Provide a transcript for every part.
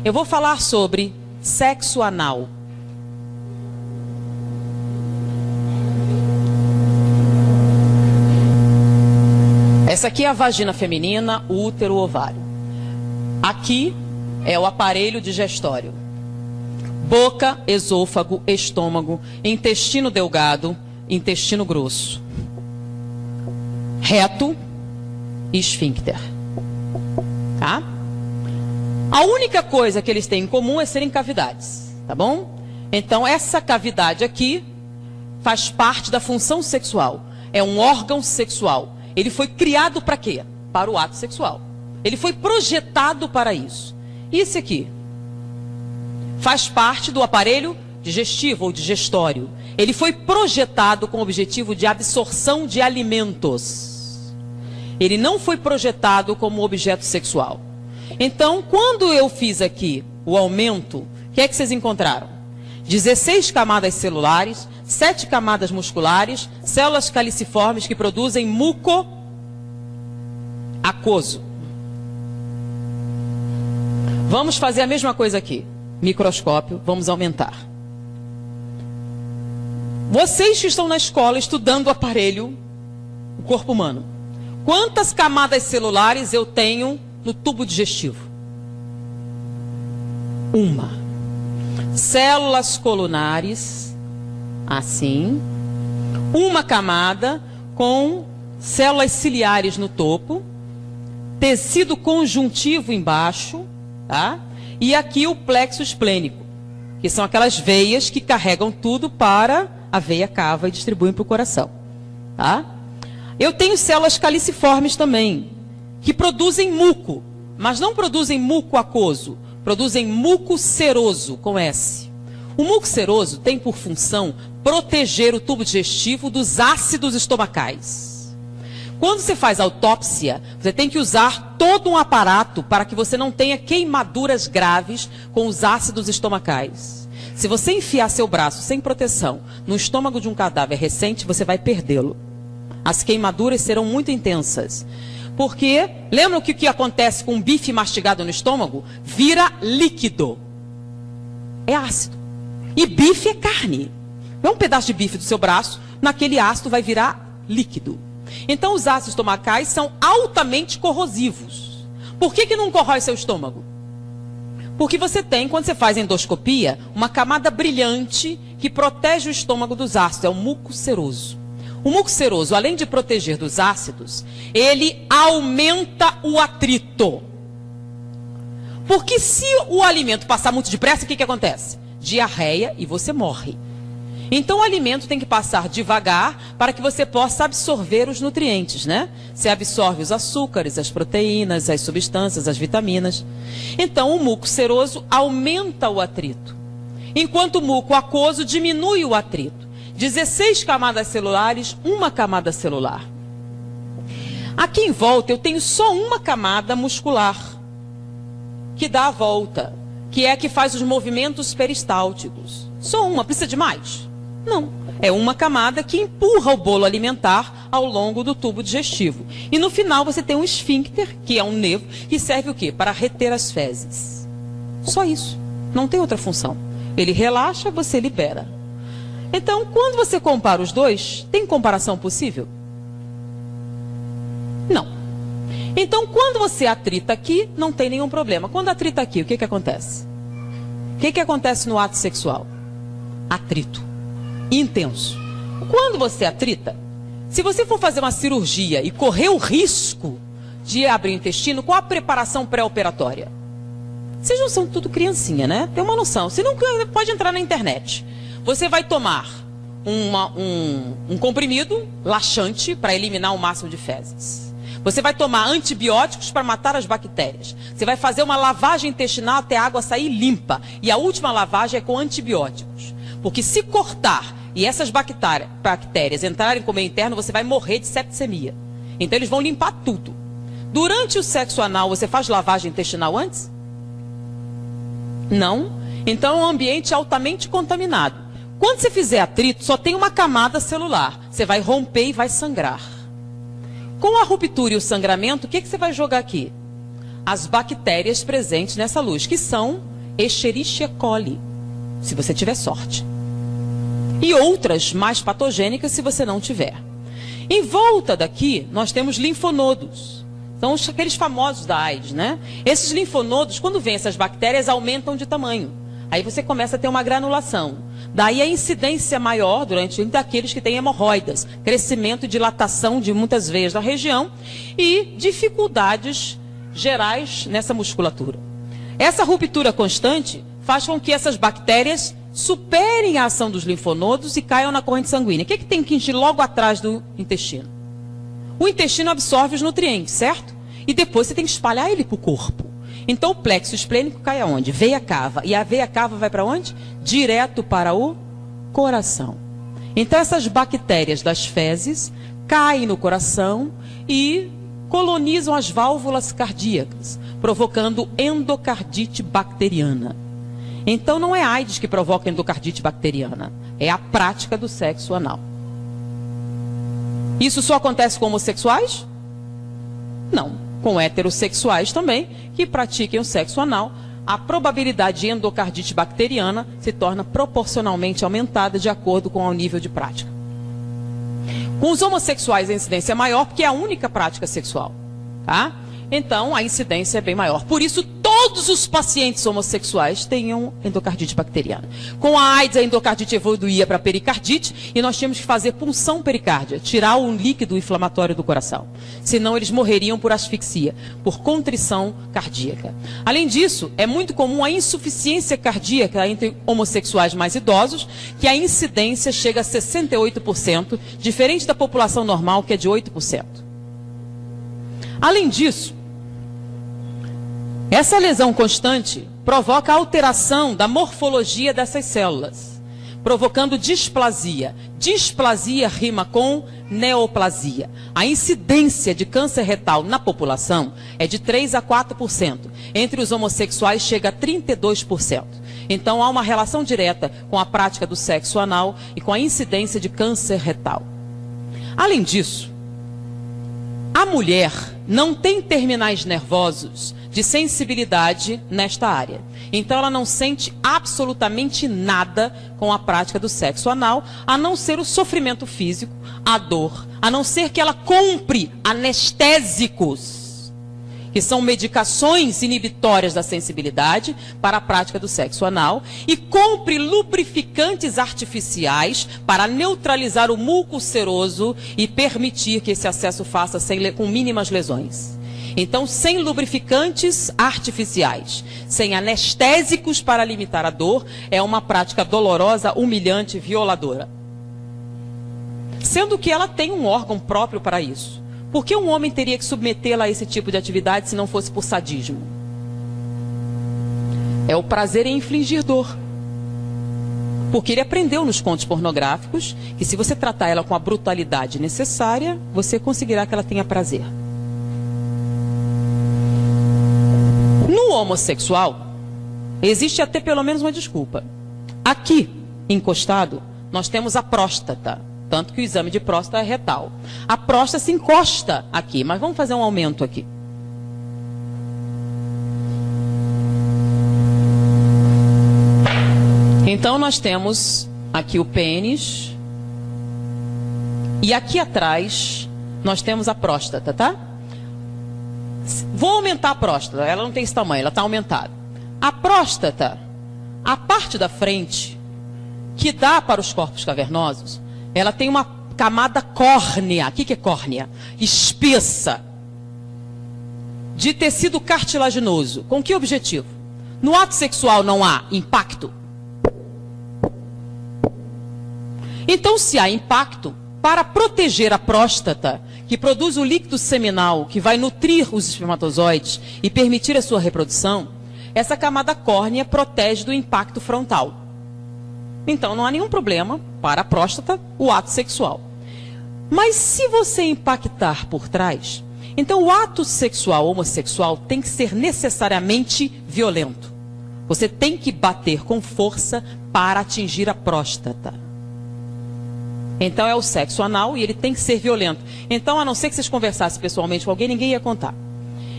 Eu vou falar sobre sexo anal. Essa aqui é a vagina feminina, o útero, o ovário. Aqui é o aparelho digestório. Boca, esôfago, estômago, intestino delgado, intestino grosso. Reto e esfíncter. Tá? A única coisa que eles têm em comum é serem cavidades, tá bom? Então essa cavidade aqui faz parte da função sexual. É um órgão sexual. Ele foi criado para quê? Para o ato sexual. Ele foi projetado para isso. E esse aqui faz parte do aparelho digestivo ou digestório. Ele foi projetado com o objetivo de absorção de alimentos. Ele não foi projetado como objeto sexual. Então, quando eu fiz aqui o aumento, o que é que vocês encontraram? 16 camadas celulares, 7 camadas musculares, células caliciformes que produzem muco aquoso. Vamos fazer a mesma coisa aqui. Microscópio, vamos aumentar. Vocês que estão na escola estudando o aparelho, o corpo humano, quantas camadas celulares eu tenho no tubo digestivo? Uma. Células colunares, assim. Uma camada com células ciliares no topo, tecido conjuntivo embaixo, tá? E aqui o plexo esplênico, que são aquelas veias que carregam tudo para a veia cava e distribuem para o coração, tá? Eu tenho células caliciformes também, que produzem muco, mas não produzem muco aquoso, produzem muco seroso, com S. O muco seroso tem por função proteger o tubo digestivo dos ácidos estomacais. Quando você faz autópsia, você tem que usar todo um aparato para que você não tenha queimaduras graves com os ácidos estomacais. Se você enfiar seu braço sem proteção no estômago de um cadáver recente, você vai perdê-lo. As queimaduras serão muito intensas. Porque, lembram que o que acontece com um bife mastigado no estômago? Vira líquido. É ácido. E bife é carne. É um pedaço de bife do seu braço, naquele ácido vai virar líquido. Então os ácidos estomacais são altamente corrosivos. Por que não corrói seu estômago? Porque você tem, quando você faz endoscopia, uma camada brilhante que protege o estômago dos ácidos. É o muco seroso. O muco seroso, além de proteger dos ácidos, ele aumenta o atrito. Porque se o alimento passar muito depressa, o que acontece? Diarreia e você morre. Então o alimento tem que passar devagar para que você possa absorver os nutrientes, né? Você absorve os açúcares, as proteínas, as substâncias, as vitaminas. Então o muco seroso aumenta o atrito, enquanto o muco aquoso diminui o atrito. 16 camadas celulares, uma camada celular. Aqui em volta eu tenho só uma camada muscular, que dá a volta, que é a que faz os movimentos peristálticos. Só uma, precisa de mais? Não. É uma camada que empurra o bolo alimentar ao longo do tubo digestivo. E no final você tem um esfíncter, que é um nervo, que serve o quê? Para reter as fezes. Só isso. Não tem outra função. Ele relaxa, você libera. Então, quando você compara os dois, tem comparação possível? Não. Então, quando você atrita aqui, não tem nenhum problema. Quando atrita aqui, o que acontece? O que acontece no ato sexual? Atrito. Intenso. Quando você atrita, se você for fazer uma cirurgia e correr o risco de abrir o intestino, qual a preparação pré-operatória? Vocês não são tudo criancinha, né? Tem uma noção. Você não pode entrar na internet. Você vai tomar um comprimido laxante para eliminar o máximo de fezes. Você vai tomar antibióticos para matar as bactérias. Você vai fazer uma lavagem intestinal até a água sair limpa. E a última lavagem é com antibióticos. Porque se cortar e essas bactérias entrarem como meio interno, você vai morrer de septicemia. Então eles vão limpar tudo. Durante o sexo anal, você faz lavagem intestinal antes? Não. Então é um ambiente altamente contaminado. Quando você fizer atrito, só tem uma camada celular. Você vai romper e vai sangrar. Com a ruptura e o sangramento, o que você vai jogar aqui? As bactérias presentes nessa luz, que são Escherichia coli, se você tiver sorte. E outras mais patogênicas se você não tiver. Em volta daqui, nós temos linfonodos. São aqueles famosos da AIDS, né? Esses linfonodos, quando vêm essas bactérias, aumentam de tamanho. Aí você começa a ter uma granulação. Daí a incidência maior durante daqueles que têm hemorroidas, crescimento e dilatação de muitas veias da região e dificuldades gerais nessa musculatura. Essa ruptura constante faz com que essas bactérias superem a ação dos linfonodos e caiam na corrente sanguínea. O que tem que ir logo atrás do intestino? O intestino absorve os nutrientes, certo? E depois você tem que espalhar ele para o corpo. Então o plexo esplênico cai aonde? Veia cava. E a veia cava vai para onde? Direto para o coração. Então essas bactérias das fezes caem no coração e colonizam as válvulas cardíacas, provocando endocardite bacteriana. Então não é AIDS que provoca endocardite bacteriana, é a prática do sexo anal. Isso só acontece com homossexuais? Não, com heterossexuais também, que pratiquem o sexo anal, a probabilidade de endocardite bacteriana se torna proporcionalmente aumentada de acordo com o nível de prática. Com os homossexuais a incidência é maior porque é a única prática sexual, tá? Então, a incidência é bem maior. Por isso, todos os pacientes homossexuais tenham endocardite bacteriana. Com a AIDS, a endocardite evoluía para pericardite e nós tínhamos que fazer punção pericárdia, tirar o líquido inflamatório do coração. Senão, eles morreriam por asfixia, por contrição cardíaca. Além disso, é muito comum a insuficiência cardíaca entre homossexuais mais idosos, que a incidência chega a 68%, diferente da população normal, que é de 8%. Além disso, essa lesão constante provoca alteração da morfologia dessas células, provocando displasia. Displasia rima com neoplasia. A incidência de câncer retal na população é de 3 a 4%. Entre os homossexuais chega a 32%. Então há uma relação direta com a prática do sexo anal e com a incidência de câncer retal. Além disso, a mulher não tem terminais nervosos de sensibilidade nesta área. Então ela não sente absolutamente nada com a prática do sexo anal, a não ser o sofrimento físico, a dor, a não ser que ela compre anestésicos, que são medicações inibitórias da sensibilidade para a prática do sexo anal, e compre lubrificantes artificiais para neutralizar o muco seroso e permitir que esse acesso faça com mínimas lesões. Então, sem lubrificantes artificiais, sem anestésicos para limitar a dor, é uma prática dolorosa, humilhante, violadora. Sendo que ela tem um órgão próprio para isso. Por que um homem teria que submetê-la a esse tipo de atividade se não fosse por sadismo? É o prazer em infligir dor. Porque ele aprendeu nos contos pornográficos que se você tratar ela com a brutalidade necessária, você conseguirá que ela tenha prazer. No homossexual, existe até pelo menos uma desculpa. Aqui, encostado, nós temos a próstata. Tanto que o exame de próstata é retal. A próstata se encosta aqui, mas vamos fazer um aumento aqui. Então nós temos aqui o pênis. E aqui atrás nós temos a próstata, tá? Vou aumentar a próstata, ela não tem esse tamanho, ela está aumentada. A próstata, a parte da frente, que dá para os corpos cavernosos, ela tem uma camada córnea. O que é córnea? Espessa, de tecido cartilaginoso. Com que objetivo? No ato sexual não há impacto? Então, se há impacto, para proteger a próstata, que produz o líquido seminal, que vai nutrir os espermatozoides e permitir a sua reprodução, essa camada córnea protege do impacto frontal. Então, não há nenhum problema para a próstata o ato sexual. Mas se você impactar por trás, então o ato sexual homossexual tem que ser necessariamente violento. Você tem que bater com força para atingir a próstata. Então é o sexo anal e ele tem que ser violento. Então, a não ser que vocês conversassem pessoalmente com alguém, ninguém ia contar.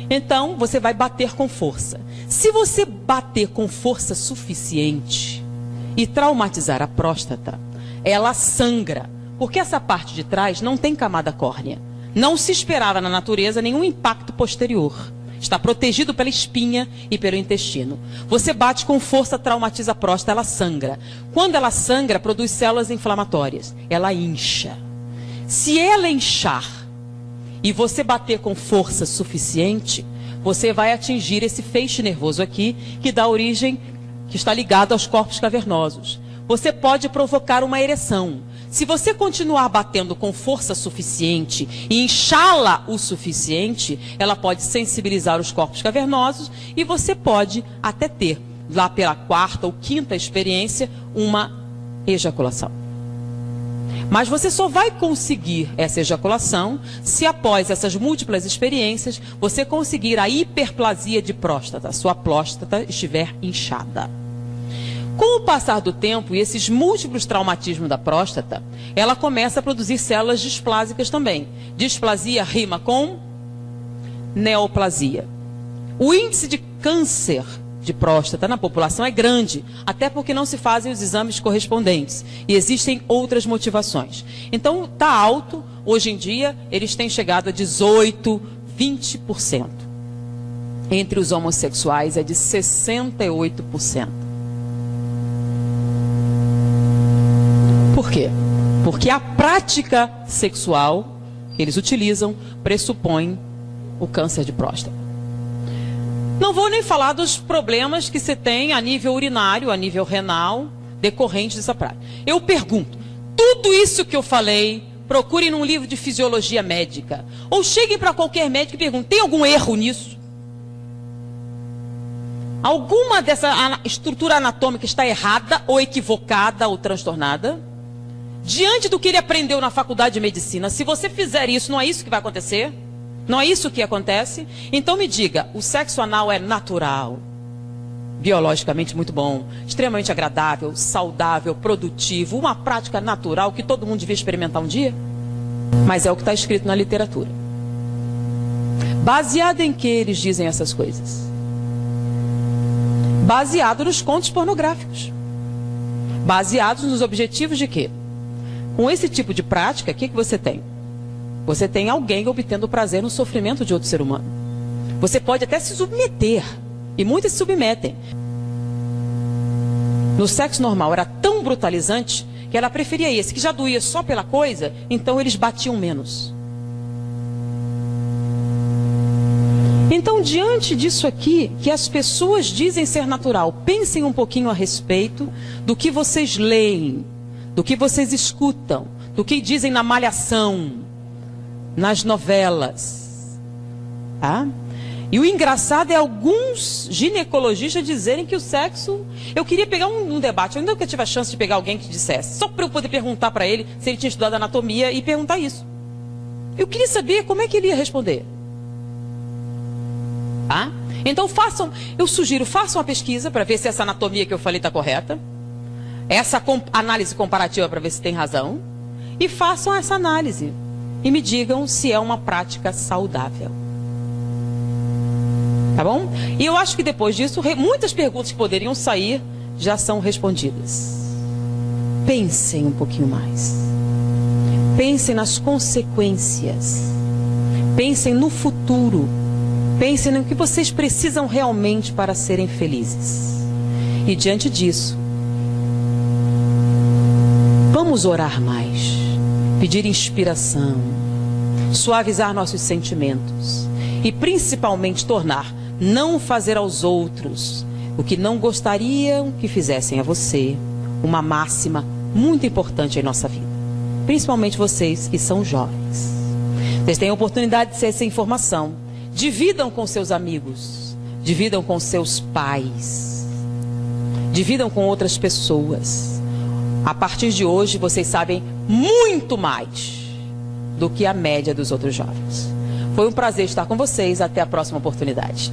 Então, você vai bater com força. Se você bater com força suficiente e traumatizar a próstata, ela sangra, porque essa parte de trás não tem camada córnea. Não se esperava na natureza nenhum impacto posterior. Está protegido pela espinha e pelo intestino. Você bate com força, traumatiza a próstata, ela sangra. Quando ela sangra, produz células inflamatórias. Ela incha. Se ela inchar e você bater com força suficiente, você vai atingir esse feixe nervoso aqui, que dá origem, que está ligado aos corpos cavernosos. Você pode provocar uma ereção. Se você continuar batendo com força suficiente e inchá-la o suficiente, ela pode sensibilizar os corpos cavernosos e você pode até ter, lá pela 4ª ou 5ª experiência, uma ejaculação. Mas você só vai conseguir essa ejaculação se após essas múltiplas experiências você conseguir a hiperplasia de próstata, sua próstata estiver inchada. Com o passar do tempo e esses múltiplos traumatismos da próstata, ela começa a produzir células displásicas também. Displasia rima com neoplasia. O índice de câncer de próstata na população é grande, até porque não se fazem os exames correspondentes. E existem outras motivações. Então, está alto. Hoje em dia, eles têm chegado a 18%, 20%. Entre os homossexuais é de 68%. Por quê? Porque a prática sexual que eles utilizam pressupõe o câncer de próstata. Não vou nem falar dos problemas que você tem a nível urinário, a nível renal, decorrentes dessa prática. Eu pergunto, tudo isso que eu falei, procure num livro de fisiologia médica, ou chegue para qualquer médico e pergunte, tem algum erro nisso? Alguma dessa estrutura anatômica está errada, ou equivocada, ou transtornada? Diante do que ele aprendeu na faculdade de medicina, se você fizer isso, não é isso que vai acontecer? Não é isso que acontece? Então me diga, o sexo anal é natural, biologicamente muito bom, extremamente agradável, saudável, produtivo, uma prática natural que todo mundo devia experimentar um dia? Mas é o que está escrito na literatura. Baseado em que eles dizem essas coisas? Baseado nos contos pornográficos. Baseados nos objetivos de quê? Com esse tipo de prática, o que você tem? Você tem alguém obtendo prazer no sofrimento de outro ser humano. Você pode até se submeter, e muitos se submetem. No sexo normal era tão brutalizante que ela preferia esse, que já doía só pela coisa, então eles batiam menos. Então, diante disso aqui, que as pessoas dizem ser natural, pensem um pouquinho a respeito do que vocês leem, do que vocês escutam, do que dizem na malhação, nas novelas. Tá? E o engraçado é alguns ginecologistas dizerem que o sexo... Eu queria pegar um debate, eu ainda nunca tive a chance de pegar alguém que dissesse, só para eu poder perguntar para ele se ele tinha estudado anatomia e perguntar isso. Eu queria saber como é que ele ia responder. Tá? Então eu sugiro, façam uma pesquisa para ver se essa anatomia que eu falei está correta. Essa análise comparativa para ver se tem razão. E façam essa análise. E me digam se é uma prática saudável. Tá bom? E eu acho que depois disso, muitas perguntas que poderiam sair já são respondidas. Pensem um pouquinho mais. Pensem nas consequências. Pensem no futuro. Pensem no que vocês precisam realmente para serem felizes. E diante disso, vamos orar mais, pedir inspiração, suavizar nossos sentimentos e principalmente não fazer aos outros o que não gostariam que fizessem a você, uma máxima muito importante em nossa vida. Principalmente vocês que são jovens. Vocês têm a oportunidade de ter essa informação. Dividam com seus amigos, dividam com seus pais, dividam com outras pessoas. A partir de hoje, vocês sabem muito mais do que a média dos outros jovens. Foi um prazer estar com vocês. Até a próxima oportunidade.